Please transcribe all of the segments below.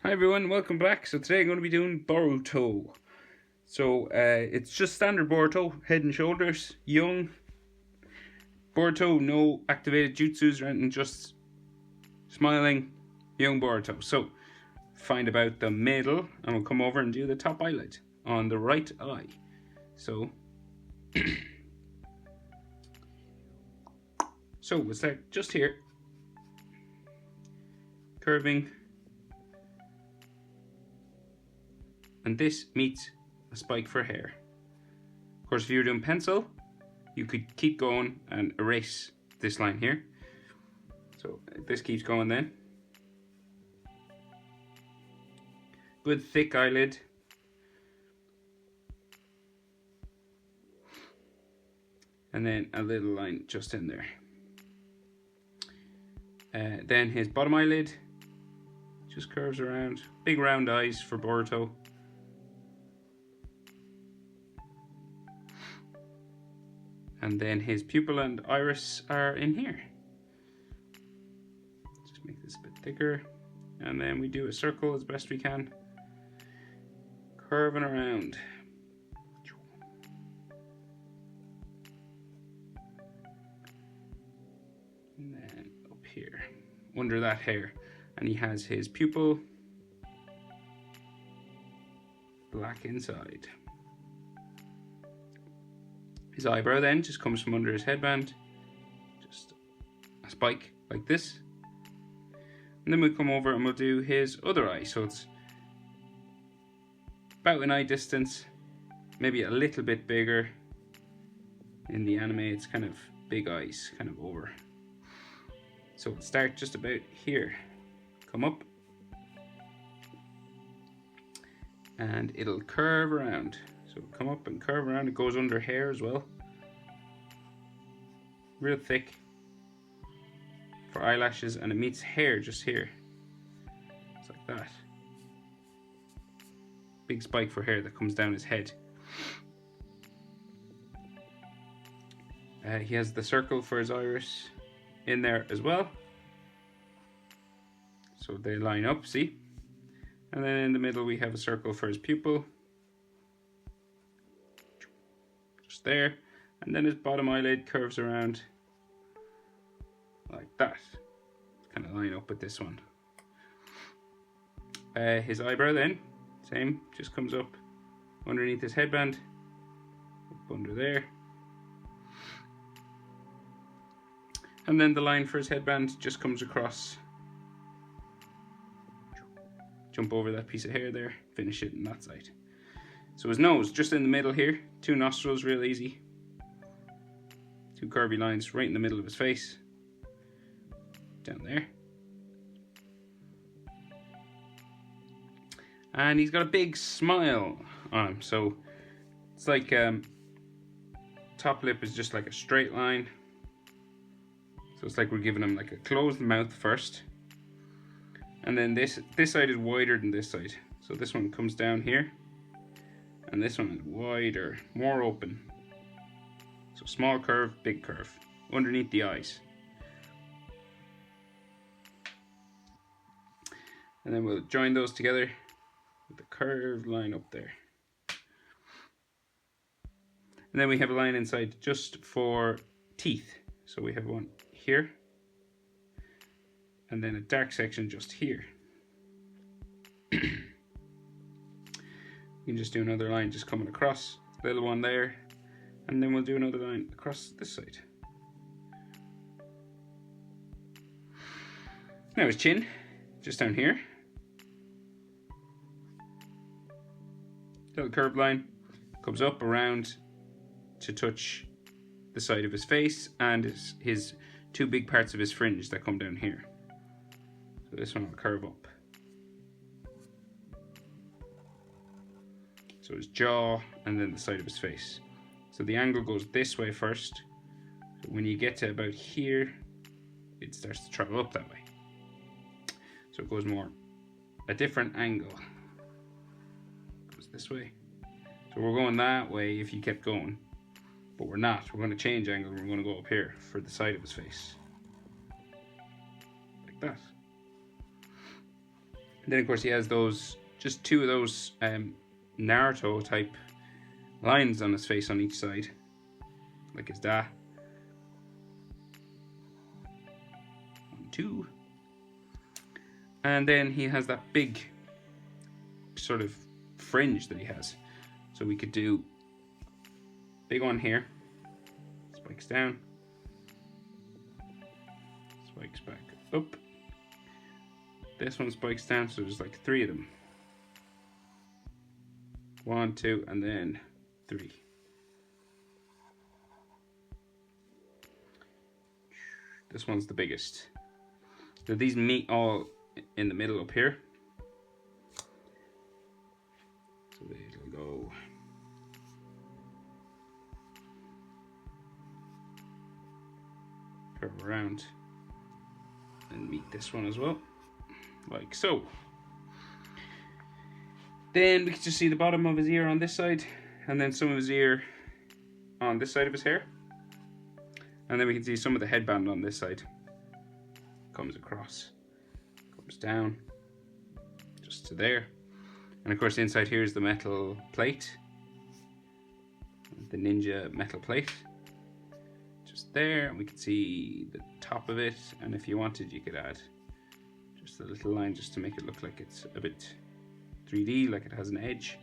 Hi everyone, welcome back. So today I'm going to be doing Boruto. So it's just standard Boruto, head and shoulders, young Boruto, no activated jutsus or anything, just smiling, young Boruto. So find about the middle and we'll come over and do the top eyelid on the right eye. So we'll start just here, curving, and this meets a spike for hair. Of course, if you were doing pencil, you could keep going and erase this line here. So this keeps going then. Good thick eyelid. And then a little line just in there. Then his bottom eyelid just curves around. Big round eyes for Boruto. And then his pupil and iris are in here. Just make this a bit thicker. And then we do a circle as best we can. Curving around. And then up here, under that hair. And he has his pupil black inside. His eyebrow then just comes from under his headband, just a spike like this. And then we'll come over and we'll do his other eye. So it's about an eye distance, maybe a little bit bigger. In the anime, it's kind of big eyes, kind of over. So we'll start just about here. Come up. And it'll curve around. So come up and curve around. It goes under hair as well. Real thick for eyelashes, and it meets hair just here. It's like that. Big spike for hair that comes down his head. He has the circle for his iris in there as well. So they line up, see? And then in the middle we have a circle for his pupil. Just there. And then his bottom eyelid curves around like that. Kind of line up with this one. His eyebrow then, same, just comes up underneath his headband. Up under there. And then the line for his headband just comes across. Jump over that piece of hair there, finish it on that side. So his nose, just in the middle here, two nostrils, real easy. Two curvy lines right in the middle of his face. Down there. And he's got a big smile on him. So it's like top lip is just like a straight line. So it's like we're giving him like a closed mouth first. And then this side is wider than this side. So this one comes down here. And this one is wider, more open. So small curve, big curve, underneath the eyes. And then we'll join those together with the curved line up there. And then we have a line inside just for teeth. So we have one here. And then a dark section just here. You can just do another line just coming across, little one there, and then we'll do another line across this side. Now his chin, just down here. Little curved line, comes up around to touch the side of his face and his two big parts of his fringe that come down here. So this one will curve up. So his jaw and then the side of his face. So the angle goes this way first. So when you get to about here, it starts to travel up that way. So it goes more a different angle. Goes this way. So we're going that way if you kept going. But we're not. We're going to change angle. We're going to go up here for the side of his face. Like that. And then of course he has those, just two of those Naruto type lines on his face on each side, like his da. 1, 2. And then he has that big sort of fringe that he has. So we could do big one here, spikes down, spikes back up. This one spikes down, so there's like 3 of them. 1, 2, and then 3. This one's the biggest. So these meet all in the middle up here. So they'll go curve around and meet this one as well, like so. Then we can just see the bottom of his ear on this side, and then some of his ear on this side of his hair. And then we can see some of the headband on this side. Comes across, comes down, just to there. And of course inside here is the metal plate. The ninja metal plate. Just there, and we can see the top of it. And if you wanted, you could add just a little line just to make it look like it's a bit 3D, like it has an edge.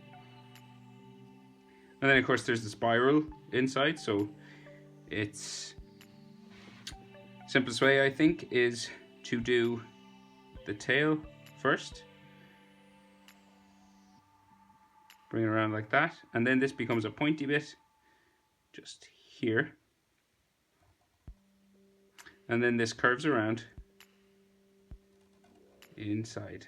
And then of course there's the spiral inside, so it's simplest way I think is to do the tail first, bring it around like that, and then this becomes a pointy bit just here, and then this curves around inside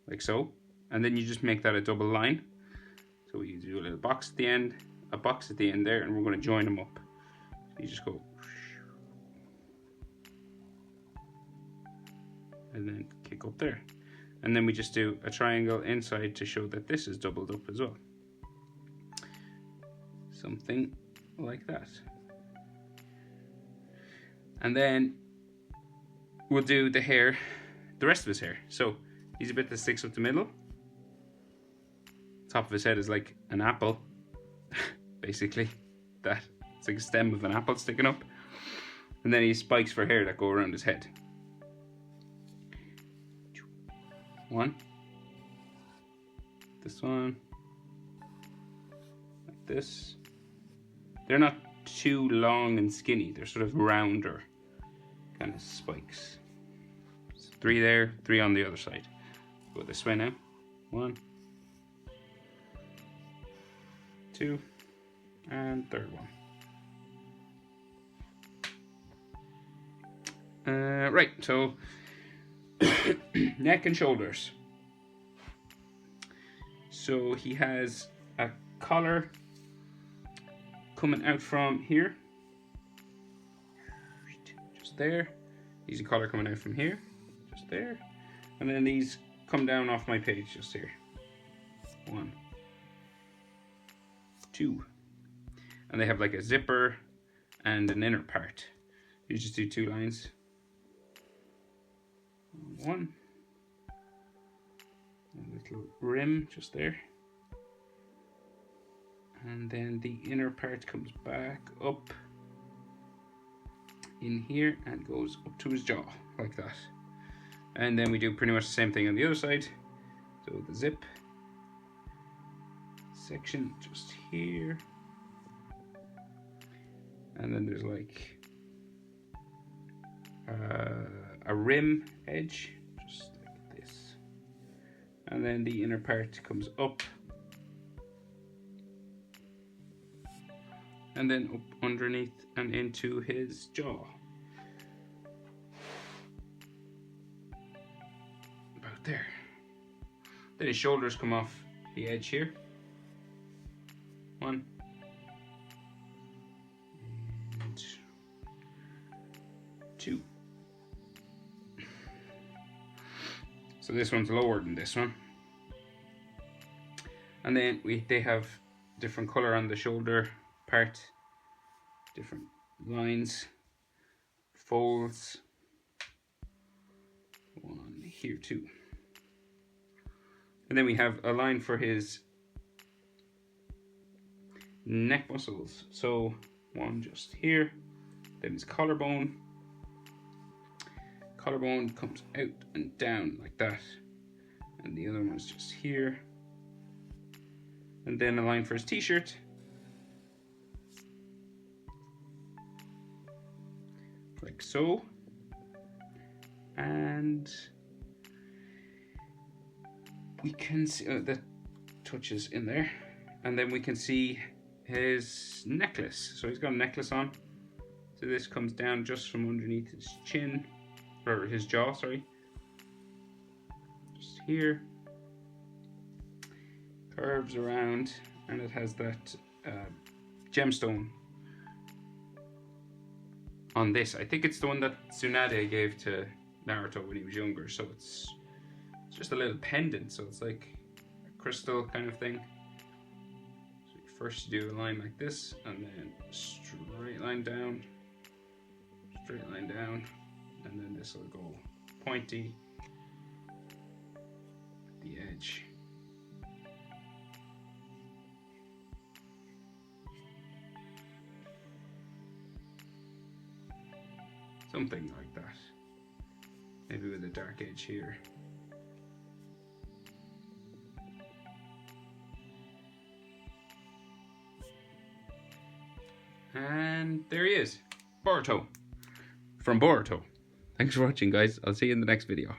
like so, and then you just make that a double line. So you do a little box at the end, a box at the end there, and we're going to join them up. So you just go and then kick up there, and then we just do a triangle inside to show that this is doubled up as well, something like that. And then we'll do the hair, the rest of his hair. So he's a bit that sticks up the middle. Top of his head is like an apple, basically. That it's like a stem of an apple sticking up, and then he has spikes for hair that go around his head. 1, this one, like this. They're not too long and skinny, they're sort of rounder kind of spikes. So 3 there, 3 on the other side. Go this way now. 1, 2, and third one. Right, so neck and shoulders. So he has a collar coming out from here, just there. He's a collar coming out from here, just there. And then these come down off my page, just here. 1, 2. And they have like a zipper and an inner part. You just do 2 lines. 1. A little rim just there. And then the inner part comes back up in here and goes up to his jaw, like that. And then we do pretty much the same thing on the other side. So the zip section just here. And then there's like a rim edge, just like this. And then the inner part comes up. And then up underneath and into his jaw. About there. Then his shoulders come off the edge here. 1. And 2. So this one's lower than this one. And then they have different color on the shoulder part, different lines, folds. 1 here too. And then we have a line for his neck muscles. So one just here, then his collarbone. Collarbone comes out and down like that. And the other one is just here. And then a line for his t-shirt. Like so. And we can see the touches in there. And then we can see his necklace. So he's got a necklace on. So this comes down just from underneath his chin, or his jaw, sorry. Just here. Curves around, and it has that gemstone on this. I think it's the one that Tsunade gave to Naruto when he was younger, so it's just a little pendant, so it's like a crystal kind of thing. So first you do a line like this, and then straight line down, and then this will go pointy at the edge. Something like that. Maybe with a dark edge here. And there he is. Boruto. From Boruto. Thanks for watching, guys. I'll see you in the next video.